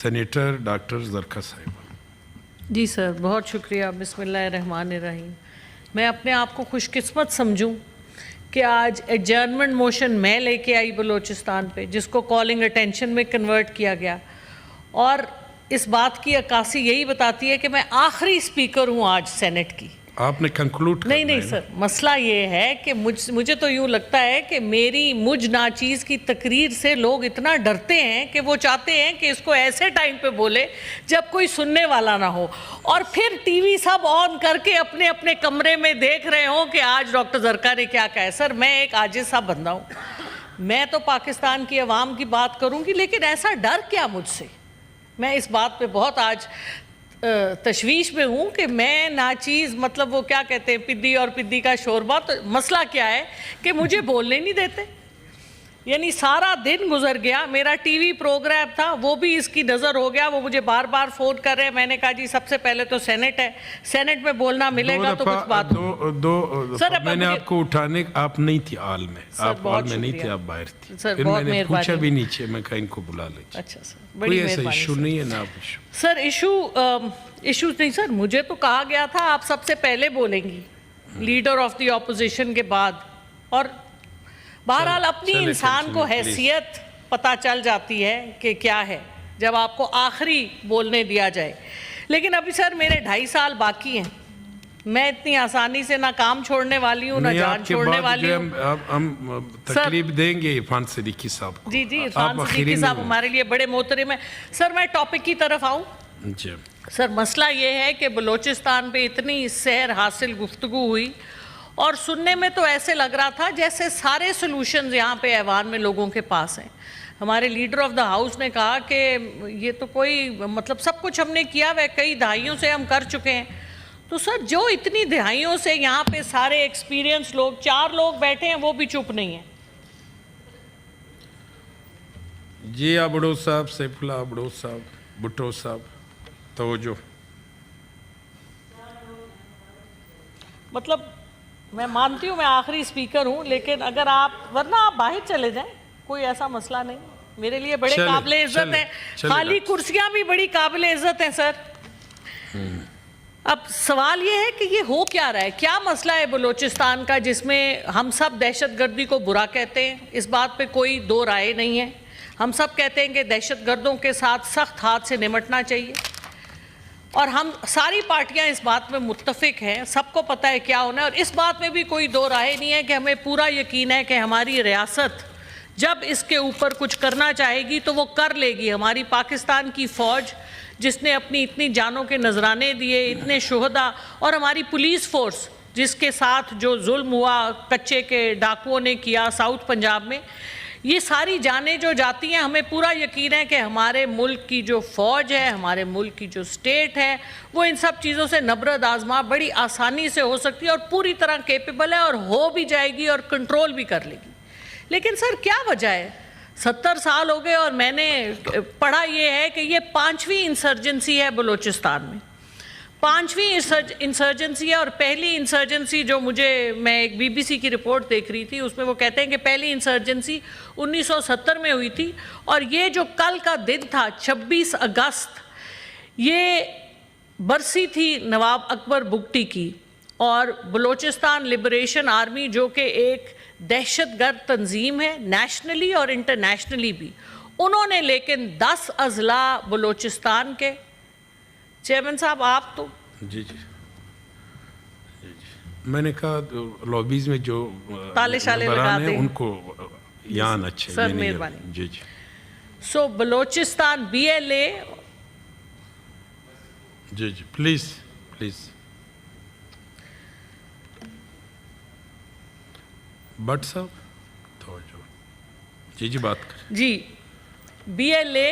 Senator doctor زرکا صاحبہ۔ جی سر، بہت شکریہ۔ بسم اللہ الرحمن الرحیم۔ میں اپنے آپ کو خوش قسمت سمجھوں کہ آج ایڈجرنمنٹ موشن میں لے کے آئی بلوچستان پہ، جس کو کالنگ اٹینشن میں کنورٹ کیا گیا، اور اس بات کی عکاسی یہی بتاتی ہے کہ میں آخری اسپیکر ہوں آج سینٹ کی۔ آپ نے کنکلوڈ کرنا ہے؟ نہیں سر، مسئلہ یہ ہے کہ مجھے تو یوں لگتا ہے کہ مجھ ناچیز کی تقریر سے لوگ اتنا ڈرتے ہیں کہ وہ چاہتے ہیں کہ اس کو ایسے ٹائم پہ بولے جب کوئی سننے والا نہ ہو، اور پھر ٹی وی سب آن کر کے اپنے اپنے کمرے میں دیکھ رہے ہوں کہ آج ڈاکٹر زرکا نے کیا کہا ہے۔ سر، میں ایک عاجز سا بندہ ہوں، میں تو پاکستان کی عوام کی بات کروں گی، لیکن ایسا ڈر کیا مجھ سے؟ میں اس بات پہ بہت آج تشویش میں ہوں کہ میں ناچیز، مطلب وہ کیا کہتے ہیں، پدی اور پدی کا شوربہ، تو مسئلہ کیا ہے کہ مجھے بولنے نہیں دیتے۔ یعنی سارا دن گزر گیا، میرا ٹی وی پروگرام تھا، وہ بھی اس کی نظر ہو گیا، وہ مجھے بار بار فون کر رہے ہیں۔ میں نے کہا جی سب سے پہلے تو سینٹ ہے، سینٹ میں بولنا ملے گا تو کچھ بات میں نے آپ کو اٹھانے، آپ نہیں تھی آل میں، آپ آل میں نہیں تھے، آپ باہر تھی، پھر میں نے پوچھا بھی نیچے، میں کہا ان کو بلا لیجیے۔ اچھا سر، کوئی ایسا ایشو نہیں ہے نا؟ آپ ایشو سر ایشو نہیں سر، مجھے تو کہا گیا تھا آپ سب سے پہلے بولیں گی لیڈر آف دی اپوزیشن کے بعد، اور بہرحال اپنی انسان کو حیثیت پتہ چل جاتی ہے کہ کیا ہے جب آپ کو آخری بولنے دیا جائے۔ لیکن ابھی سر میرے 2.5 سال باقی ہیں، میں اتنی آسانی سے نہ کام چھوڑنے والی ہوں نہ جان چھوڑنے والی ہوں۔ ہم تکلیف دیں گے عرفان صدیقی صاحب کو۔ جی عرفان صدیقی صاحب ہمارے لیے بڑے محترم ہیں۔ سر میں ٹاپک کی طرف آؤں۔ سر مسئلہ یہ ہے کہ بلوچستان پہ اتنی سحر حاصل گفتگو ہوئی، اور سننے میں تو ایسے لگ رہا تھا جیسے سارے سلوشنز یہاں پہ ایوان میں لوگوں کے پاس ہیں۔ ہمارے لیڈر آف دا ہاؤس نے کہا کہ یہ تو کوئی مطلب سب کچھ ہم نے کیا ہے، کئی دہائیوں سے ہم کر چکے ہیں۔ تو سر جو اتنی دہائیوں سے یہاں پہ سارے ایکسپیرینس لوگ، 4 لوگ بیٹھے ہیں، وہ بھی چپ نہیں ہیں۔ جی آبڑو صاحب، سیف اللہ آبڑو صاحب، بھٹو صاحب، توجہ۔ مطلب میں مانتی ہوں میں آخری اسپیکر ہوں، لیکن اگر آپ، ورنہ آپ باہر چلے جائیں، کوئی ایسا مسئلہ نہیں، میرے لیے بڑے قابل عزت ہیں، خالی کرسیاں بھی بڑی قابل عزت ہیں سر۔ اب سوال یہ ہے کہ یہ ہو کیا رہا ہے، کیا مسئلہ ہے بلوچستان کا جس میں ہم سب دہشت گردی کو برا کہتے ہیں، اس بات پہ کوئی دو رائے نہیں ہے۔ ہم سب کہتے ہیں کہ دہشت گردوں کے ساتھ سخت ہاتھ سے نمٹنا چاہیے، اور ہم ساری پارٹیاں اس بات میں متفق ہیں، سب کو پتہ ہے کیا ہونا ہے، اور اس بات میں بھی کوئی دو رائے نہیں ہے کہ ہمیں پورا یقین ہے کہ ہماری ریاست جب اس کے اوپر کچھ کرنا چاہے گی تو وہ کر لے گی۔ ہماری پاکستان کی فوج جس نے اپنی اتنی جانوں کے نذرانے دیے، اتنے شہداء، اور ہماری پولیس فورس جس کے ساتھ جو ظلم ہوا کچے کے ڈاکوؤں نے کیا ساؤتھ پنجاب میں، یہ ساری جانیں جو جاتی ہیں، ہمیں پورا یقین ہے کہ ہمارے ملک کی جو فوج ہے، ہمارے ملک کی جو سٹیٹ ہے، وہ ان سب چیزوں سے نبرد آزما بڑی آسانی سے ہو سکتی ہے، اور پوری طرح کیپیبل ہے، اور ہو بھی جائے گی اور کنٹرول بھی کر لے گی۔ لیکن سر کیا وجہ ہے؟ 70 سال ہو گئے، اور میں نے پڑھا یہ ہے کہ یہ 5ویں انسرجنسی ہے بلوچستان میں، 5ویں انسرجنسی ہے، اور پہلی انسرجنسی جو میں ایک BBC کی رپورٹ دیکھ رہی تھی، اس میں وہ کہتے ہیں کہ پہلی انسرجنسی 1970 میں ہوئی تھی، اور یہ جو کل کا دن تھا 26 اگست، یہ برسی تھی نواب اکبر بگٹی کی، اور بلوچستان لبریشن آرمی جو کہ ایک دہشت گرد تنظیم ہے نیشنلی اور انٹرنیشنلی بھی، انہوں نے لیکن 10 اضلاع بلوچستان کے، چیئرمین صاحب آپ تو جی میں نے کہا لابیز میں جو تالے شالے لگاتے ہیں ان کو یہاں اچھے، سر مہربانی۔ جی سو بلوچستان BLA، جی پلیز بٹ صاحب توجہ۔ جی بات کریں۔ جی BLA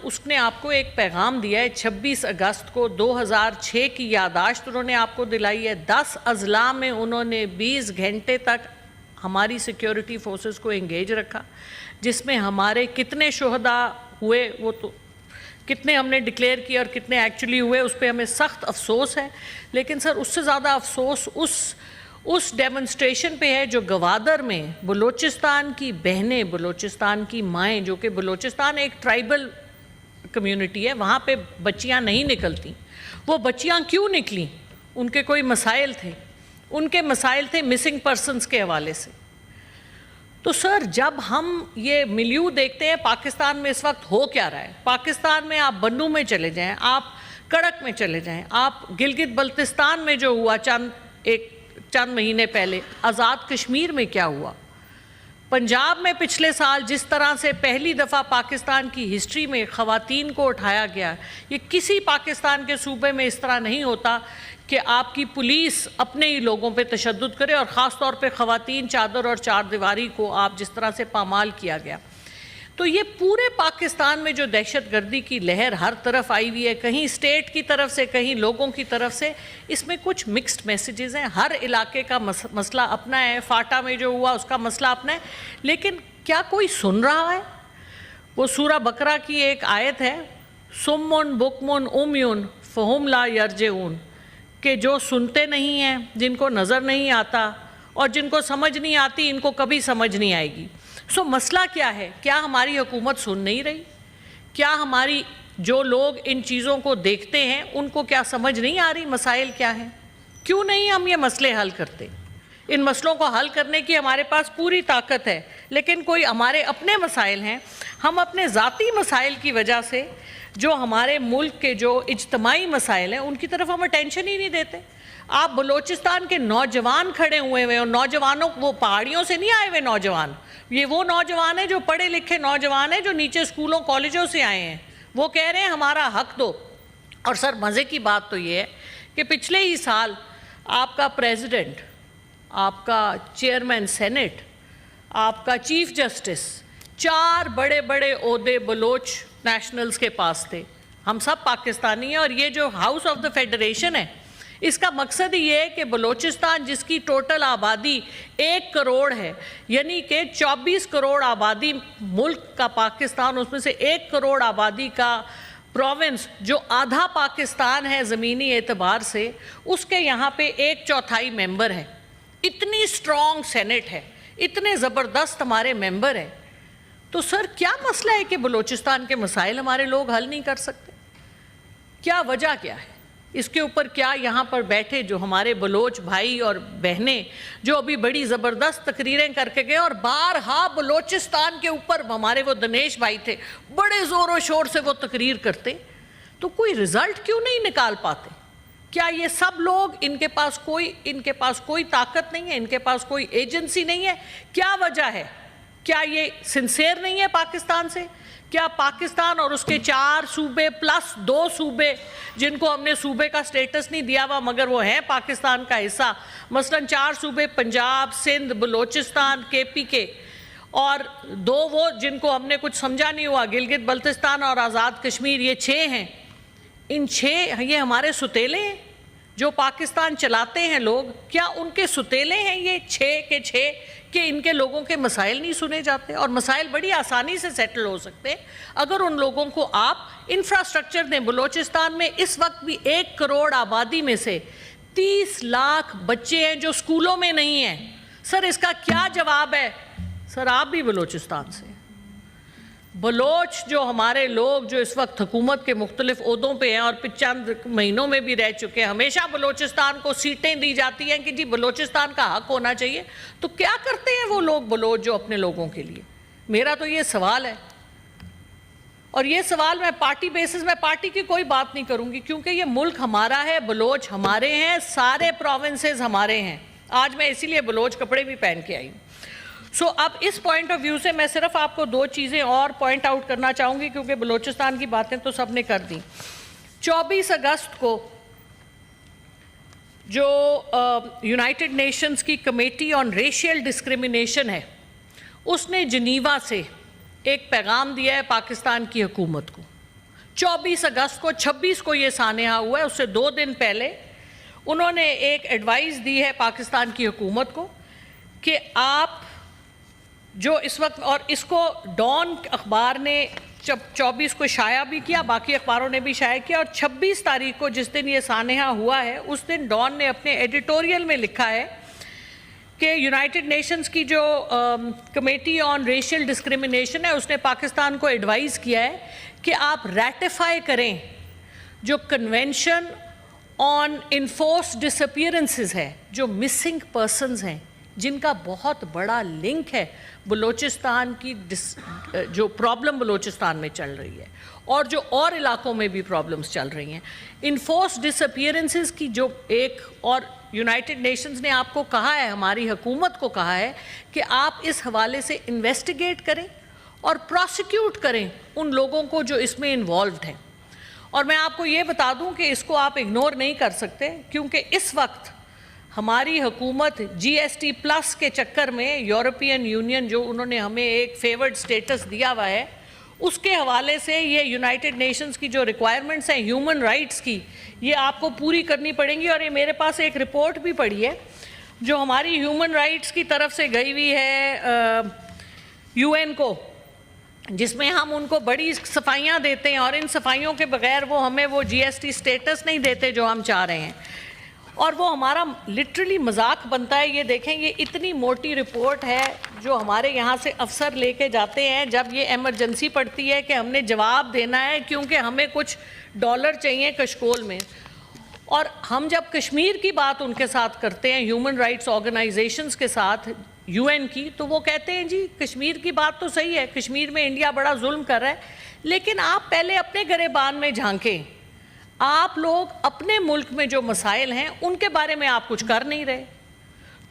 اس نے آپ کو ایک پیغام دیا ہے 26 اگست کو 2006 کی یادداشت انہوں نے آپ کو دلائی ہے۔ 10 اضلاع میں انہوں نے 20 گھنٹے تک ہماری سیکیورٹی فورسز کو انگیج رکھا، جس میں ہمارے کتنے شہداء ہوئے، وہ تو کتنے ہم نے ڈکلیئر کیا اور کتنے ایکچولی ہوئے، اس پہ ہمیں سخت افسوس ہے۔ لیکن سر اس سے زیادہ افسوس اس ڈیمنسٹریشن پہ ہے جو گوادر میں بلوچستان کی بہنیں، بلوچستان کی مائیں، جو کہ بلوچستان ایک ٹرائبل کمیونٹی ہے وہاں پہ بچیاں نہیں نکلتی. وہ بچیاں کیوں نکلیں؟ ان کے کوئی مسائل تھے. ان کے مسائل تھے مسنگ پرسنز کے حوالے سے. تو سر جب ہم یہ ملیو دیکھتے ہیں پاکستان میں اس وقت ہو کیا رہا ہے. پاکستان میں آپ بنو میں چلے جائیں, آپ کڑک میں چلے جائیں, آپ گلگت بلتستان میں جو ہوا چند مہینے پہلے, آزاد کشمیر میں کیا ہوا, پنجاب میں پچھلے سال جس طرح سے پہلی دفعہ پاکستان کی ہسٹری میں خواتین کو اٹھایا گیا, یہ کسی پاکستان کے صوبے میں اس طرح نہیں ہوتا کہ آپ کی پولیس اپنے ہی لوگوں پہ تشدد کرے, اور خاص طور پہ خواتین چادر اور چار دیواری کو آپ جس طرح سے پامال کیا گیا. تو یہ پورے پاکستان میں جو دہشت گردی کی لہر ہر طرف آئی ہوئی ہے, کہیں اسٹیٹ کی طرف سے کہیں لوگوں کی طرف سے, اس میں کچھ مکسڈ میسیجز ہیں. ہر علاقے کا مسئلہ اپنا ہے. فاٹا میں جو ہوا اس کا مسئلہ اپنا ہے, لیکن کیا کوئی سن رہا ہے؟ وہ سورہ بقرہ کی ایک آیت ہے, سمن بکمن امیون فہم لا یرجعون, کہ جو سنتے نہیں ہیں, جن کو نظر نہیں آتا, اور جن کو سمجھ نہیں آتی ان کو کبھی سمجھ نہیں آئے گی. سو مسئلہ کیا ہے؟ کیا ہماری حکومت سن نہیں رہی؟ کیا ہماری جو لوگ ان چیزوں کو دیکھتے ہیں ان کو کیا سمجھ نہیں آ رہی مسائل کیا ہیں؟ کیوں نہیں ہم یہ مسئلے حل کرتے؟ ان مسئلوں کو حل کرنے کی ہمارے پاس پوری طاقت ہے, لیکن کوئی ہمارے اپنے مسائل ہیں, ہم اپنے ذاتی مسائل کی وجہ سے جو ہمارے ملک کے جو اجتماعی مسائل ہیں ان کی طرف ہم اٹینشن ہی نہیں دیتے. آپ بلوچستان کے نوجوان کھڑے ہوئے ہیں, اور نوجوانوں, وہ پہاڑیوں سے نہیں آئے ہوئے نوجوان, یہ وہ نوجوان ہیں جو پڑھے لکھے نوجوان ہیں جو نیچے اسکولوں کالجوں سے آئے ہیں. وہ کہہ رہے ہیں ہمارا حق دو. اور سر مزے کی بات تو یہ ہے کہ پچھلے ہی سال آپ کا پریزیڈنٹ, آپ کا چیئرمین سینٹ, آپ کا چیف جسٹس, 4 بڑے بڑے عہدے بلوچ نیشنلز کے پاس تھے. ہم سب پاکستانی ہیں, اور یہ جو ہاؤس آف دا فیڈریشن ہے اس کا مقصد یہ ہے کہ بلوچستان جس کی ٹوٹل آبادی 1 کروڑ ہے, یعنی کہ 24 کروڑ آبادی ملک کا پاکستان, اس میں سے 1 کروڑ آبادی کا پروونس جو آدھا پاکستان ہے زمینی اعتبار سے, اس کے یہاں پہ 1/4 ممبر ہے. اتنی سٹرونگ سینٹ ہے, اتنے زبردست ہمارے ممبر ہیں. تو سر کیا مسئلہ ہے کہ بلوچستان کے مسائل ہمارے لوگ حل نہیں کر سکتے؟ کیا وجہ کیا ہے اس کے اوپر؟ کیا یہاں پر بیٹھے جو ہمارے بلوچ بھائی اور بہنیں جو ابھی بڑی زبردست تقریریں کر کے گئے, اور بارہا بلوچستان کے اوپر ہمارے وہ دنیش بھائی تھے, بڑے زور و شور سے وہ تقریر کرتے, تو کوئی رزلٹ کیوں نہیں نکال پاتے؟ کیا یہ سب لوگ ان کے پاس کوئی طاقت نہیں ہے, ان کے پاس کوئی ایجنسی نہیں ہے؟ کیا وجہ ہے؟ کیا یہ سنسیئر نہیں ہے پاکستان سے؟ کیا پاکستان اور اس کے 4 صوبے پلس 2 صوبے جن کو ہم نے صوبے کا سٹیٹس نہیں دیا ہوا مگر وہ ہیں پاکستان کا حصہ, مثلا 4 صوبے پنجاب, سندھ, بلوچستان, KPK, اور 2 وہ جن کو ہم نے کچھ سمجھا نہیں ہوا, گلگت بلتستان اور آزاد کشمیر, یہ 6 ہیں. ان 6 یہ ہمارے ستیلے ہیں جو پاکستان چلاتے ہیں لوگ. کیا ان کے ستیلے ہیں یہ 6 کے 6 کہ ان کے لوگوں کے مسائل نہیں سنے جاتے؟ اور مسائل بڑی آسانی سے سیٹل ہو سکتے اگر ان لوگوں کو آپ انفراسٹرکچر دیں. بلوچستان میں اس وقت بھی 1 کروڑ آبادی میں سے 30 لاکھ بچے ہیں جو اسکولوں میں نہیں ہیں. سر اس کا کیا جواب ہے؟ سر آپ بھی بلوچستان سے, بلوچ جو ہمارے لوگ جو اس وقت حکومت کے مختلف عہدوں پہ ہیں اور چند مہینوں میں بھی رہ چکے ہیں, ہمیشہ بلوچستان کو سیٹیں دی جاتی ہیں کہ جی بلوچستان کا حق ہونا چاہیے. تو کیا کرتے ہیں وہ لوگ بلوچ جو اپنے لوگوں کے لیے؟ میرا تو یہ سوال ہے, اور یہ سوال میں پارٹی بیسس میں پارٹی کی کوئی بات نہیں کروں گی, کیونکہ یہ ملک ہمارا ہے, بلوچ ہمارے ہیں, سارے پروونسز ہمارے ہیں. آج میں اسی لیے بلوچ کپڑے بھی پہن کے آئی ہوں. اب اس پوائنٹ آف ویو سے میں صرف آپ کو 2 چیزیں اور پوائنٹ آؤٹ کرنا چاہوں گی, کیونکہ بلوچستان کی باتیں تو سب نے کر دیں. 24 اگست کو جو یونائٹڈ نیشنز کی کمیٹی آن ریشیل ڈسکریمنیشن ہے, اس نے جنیوا سے ایک پیغام دیا ہے پاکستان کی حکومت کو. 24 اگست کو, 26 کو یہ سانحہ ہوا ہے, اس سے 2 دن پہلے انہوں نے ایک ایڈوائز دی ہے پاکستان کی حکومت کو کہ آپ جو اس وقت, اور اس کو ڈان اخبار نے 24 کو شائع بھی کیا, باقی اخباروں نے بھی شائع کیا, اور 26 تاریخ کو جس دن یہ سانحہ ہوا ہے اس دن ڈان نے اپنے ایڈیٹوریل میں لکھا ہے کہ یونائٹڈ نیشنز کی جو کمیٹی آن ریشیل ڈسکریمنیشن ہے اس نے پاکستان کو ایڈوائز کیا ہے کہ آپ ریٹیفائی کریں جو convention on enforce dish appearances ہے، جو مسنگ پرسنز ہیں، جن کا بہت بڑا لنک ہے بلوچستان کی جو پرابلم بلوچستان میں چل رہی ہے اور جو اور علاقوں میں بھی پرابلمز چل رہی ہیں، انفورس ڈس اپیئرنسز کی جو ایک، اور یونائٹڈ نیشنز نے آپ کو کہا ہے، ہماری حکومت کو کہا ہے کہ آپ اس حوالے سے انویسٹیگیٹ کریں اور پروسیکیوٹ کریں ان لوگوں کو جو اس میں انوالوڈ ہیں۔ اور میں آپ کو یہ بتا دوں کہ اس کو آپ اگنور نہیں کر سکتے، کیونکہ اس وقت ہماری حکومت جی ایس ٹی پلس کے چکر میں یورپین یونین جو انہوں نے ہمیں ایک فیورڈ سٹیٹس دیا ہوا ہے، اس کے حوالے سے یہ یونائٹڈ نیشنز کی جو ریکوائرمنٹس ہیں ہیومن رائٹس کی، یہ آپ کو پوری کرنی پڑیں گی۔ اور یہ میرے پاس ایک رپورٹ بھی پڑی ہے جو ہماری ہیومن رائٹس کی طرف سے گئی ہوئی ہے یو این کو، جس میں ہم ان کو بڑی صفائیاں دیتے ہیں، اور ان صفائیوں کے بغیر وہ ہمیں وہ جی ایس ٹی سٹیٹس نہیں دیتے جو ہم چاہ رہے ہیں، اور وہ ہمارا لٹرلی مذاق بنتا ہے۔ یہ دیکھیں، یہ اتنی موٹی رپورٹ ہے جو ہمارے یہاں سے افسر لے کے جاتے ہیں جب یہ ایمرجنسی پڑتی ہے کہ ہم نے جواب دینا ہے کیونکہ ہمیں کچھ ڈالر چاہیے کشکول میں۔ اور ہم جب کشمیر کی بات ان کے ساتھ کرتے ہیں، ہیومن رائٹس آرگنائزیشنز کے ساتھ یو این کی، تو وہ کہتے ہیں جی کشمیر کی بات تو صحیح ہے، کشمیر میں انڈیا بڑا ظلم کر رہا ہے، لیکن آپ پہلے اپنے گریبان میں جھانکیں، آپ لوگ اپنے ملک میں جو مسائل ہیں ان کے بارے میں آپ کچھ کر نہیں رہے،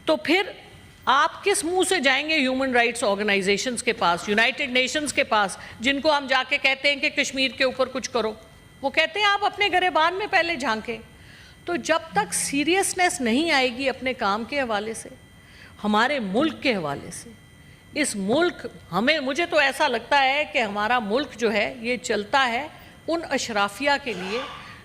تو پھر آپ کس منہ سے جائیں گے ہیومن رائٹس آرگنائزیشنز کے پاس، یونائٹڈ نیشنز کے پاس، جن کو ہم جا کے کہتے ہیں کہ کشمیر کے اوپر کچھ کرو؟ وہ کہتے ہیں آپ اپنے گریبان میں پہلے جھانکیں۔ تو جب تک سیریسنس نہیں آئے گی اپنے کام کے حوالے سے، ہمارے ملک کے حوالے سے، اس ملک مجھے تو ایسا لگتا ہے کہ ہمارا ملک جو ہے یہ چلتا ہے ان اشرافیہ کے لیے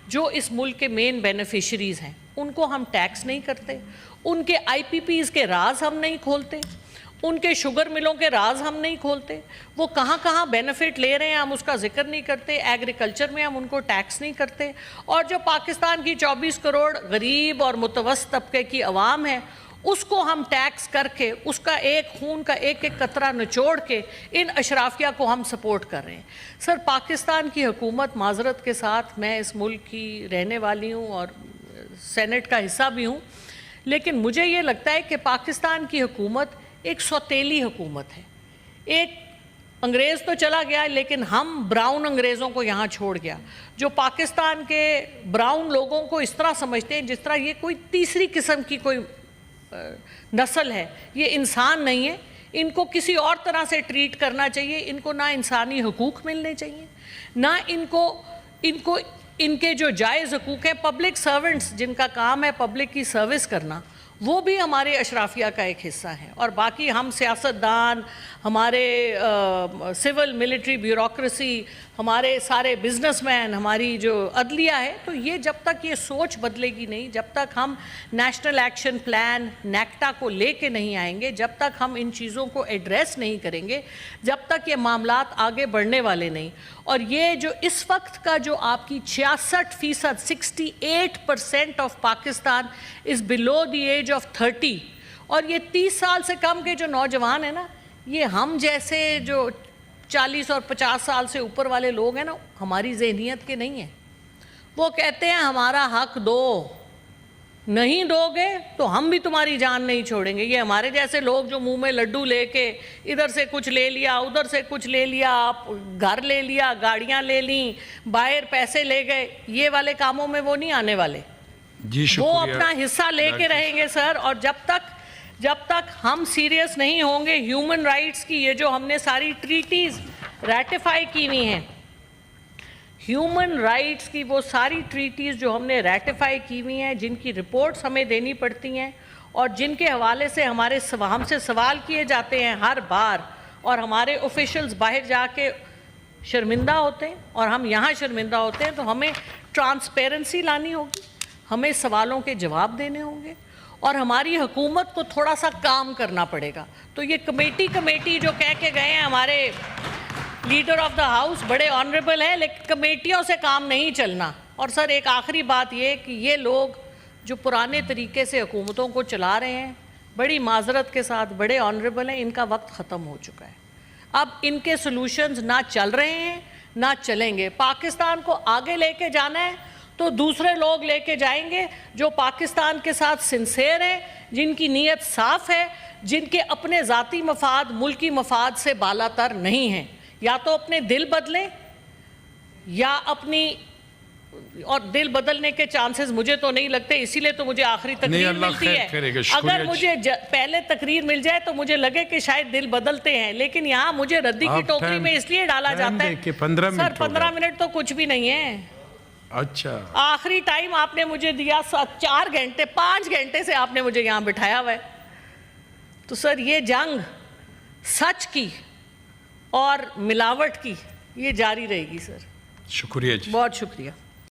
جو اس ملک کے مین بینیفیشریز ہیں، ان کو ہم ٹیکس نہیں کرتے، ان کے آئی پی پیز کے راز ہم نہیں کھولتے، ان کے شوگر ملوں کے راز ہم نہیں کھولتے، وہ کہاں کہاں بینیفٹ لے رہے ہیں ہم اس کا ذکر نہیں کرتے، ایگریکلچر میں ہم ان کو ٹیکس نہیں کرتے، اور جو پاکستان کی 24 کروڑ غریب اور متوسط طبقے کی عوام ہے اس کو ہم ٹیکس کر کے اس کا ایک خون کا ایک ایک قطرہ نچوڑ کے ان اشرافیہ کو ہم سپورٹ کر رہے ہیں۔ سر، پاکستان کی حکومت، معذرت کے ساتھ میں اس ملک کی رہنے والی ہوں اور سینٹ کا حصہ بھی ہوں، لیکن مجھے یہ لگتا ہے کہ پاکستان کی حکومت ایک سوتیلی حکومت ہے۔ ایک انگریز تو چلا گیا لیکن ہم براؤن انگریزوں کو یہاں چھوڑ گیا، جو پاکستان کے براؤن لوگوں کو اس طرح سمجھتے ہیں جس طرح یہ کوئی تیسری قسم کی کوئی نسل ہے، یہ انسان نہیں ہے، ان کو کسی اور طرح سے ٹریٹ کرنا چاہیے، ان کو نہ انسانی حقوق ملنے چاہیے، نہ ان کے جو جائز حقوق ہیں۔ پبلک سرونٹس جن کا کام ہے پبلک کی سروس کرنا، وہ بھی ہمارے اشرافیہ کا ایک حصہ ہیں، اور باقی ہم سیاستدان، ہمارے سول ملٹری بیوروکریسی، ہمارے سارے بزنس مین، ہماری جو عدلیہ ہے، تو یہ جب تک یہ سوچ بدلے گی نہیں، جب تک ہم نیشنل ایکشن پلان نیکٹا کو لے کے نہیں آئیں گے، جب تک ہم ان چیزوں کو ایڈریس نہیں کریں گے، جب تک یہ معاملات آگے بڑھنے والے نہیں۔ اور یہ جو اس وقت کا جو آپ کی 66%، 68% of Pakistan is below the age of 30، اور یہ 30 سال سے کم کے جو نوجوان ہیں نا، یہ ہم جیسے جو 40 اور 50 سال سے اوپر والے لوگ ہیں نا، ہماری ذہنیت کے نہیں ہیں۔ وہ کہتے ہیں ہمارا حق دو، نہیں دو گے تو ہم بھی تمہاری جان نہیں چھوڑیں گے۔ یہ ہمارے جیسے لوگ جو منہ میں لڈو لے کے ادھر سے کچھ لے لیا، ادھر سے کچھ لے لیا، آپ گھر لے لیا، گاڑیاں لے لیں، باہر پیسے لے گئے، یہ والے کاموں میں وہ نہیں آنے والے۔ جی شکریہ، وہ اپنا حصہ لے کے رہیں گے سر۔ اور جب تک ہم سیریس نہیں ہوں گے ہیومن رائٹس کی، یہ جو ہم نے ساری ٹریٹیز ریٹیفائی کی ہوئی ہیں، ہیومن رائٹس کی وہ ساری ٹریٹیز جو ہم نے ریٹیفائی کی ہوئی ہیں، جن کی رپورٹس ہمیں دینی پڑتی ہیں اور جن کے حوالے سے ہم سے سوال کیے جاتے ہیں ہر بار، اور ہمارے آفیشلز باہر جا کے شرمندہ ہوتے ہیں اور ہم یہاں شرمندہ ہوتے ہیں، تو ہمیں ٹرانسپیرنسی لانی ہوگی، ہمیں سوالوں کے جواب دینے ہوں گے، اور ہماری حکومت کو تھوڑا سا کام کرنا پڑے گا۔ تو یہ کمیٹی جو کہہ کے گئے ہیں ہمارے لیڈر آف دا ہاؤس، بڑے آنریبل ہیں، لیکن کمیٹیوں سے کام نہیں چلنا۔ اور سر، ایک آخری بات یہ کہ یہ لوگ جو پرانے طریقے سے حکومتوں کو چلا رہے ہیں، بڑی معذرت کے ساتھ بڑے آنریبل ہیں، ان کا وقت ختم ہو چکا ہے۔ اب ان کے سلوشنز نہ چل رہے ہیں، نہ چلیں گے. پاکستان کو آگے لے کے جانا ہے تو دوسرے لوگ لے کے جائیں گے جو پاکستان کے ساتھ سنسیئر ہیں, جن کی نیت صاف ہے, جن کے اپنے ذاتی مفاد ملکی مفاد سے بالا تر نہیں ہیں. یا تو اپنے دل بدلیں یا اپنی, اور دل بدلنے کے چانسز مجھے تو نہیں لگتے, اسی لیے تو مجھے آخری تقریر ملتی ہے. اگر مجھے پہلے تقریر مل جائے تو مجھے لگے کہ شاید دل بدلتے ہیں, لیکن یہاں مجھے ردی کی ٹوکری میں اس لیے ڈالا جاتا ہے. سر 15 منٹ تو کچھ بھی نہیں ہے. اچھا, آخری ٹائم آپ نے مجھے دیا 4 گھنٹے 5 گھنٹے سے آپ نے مجھے یہاں بٹھایا ہوا ہے. تو سر یہ جنگ سچ کی اور ملاوٹ کی یہ جاری رہے گی. سر شکریہ جی, بہت شکریہ.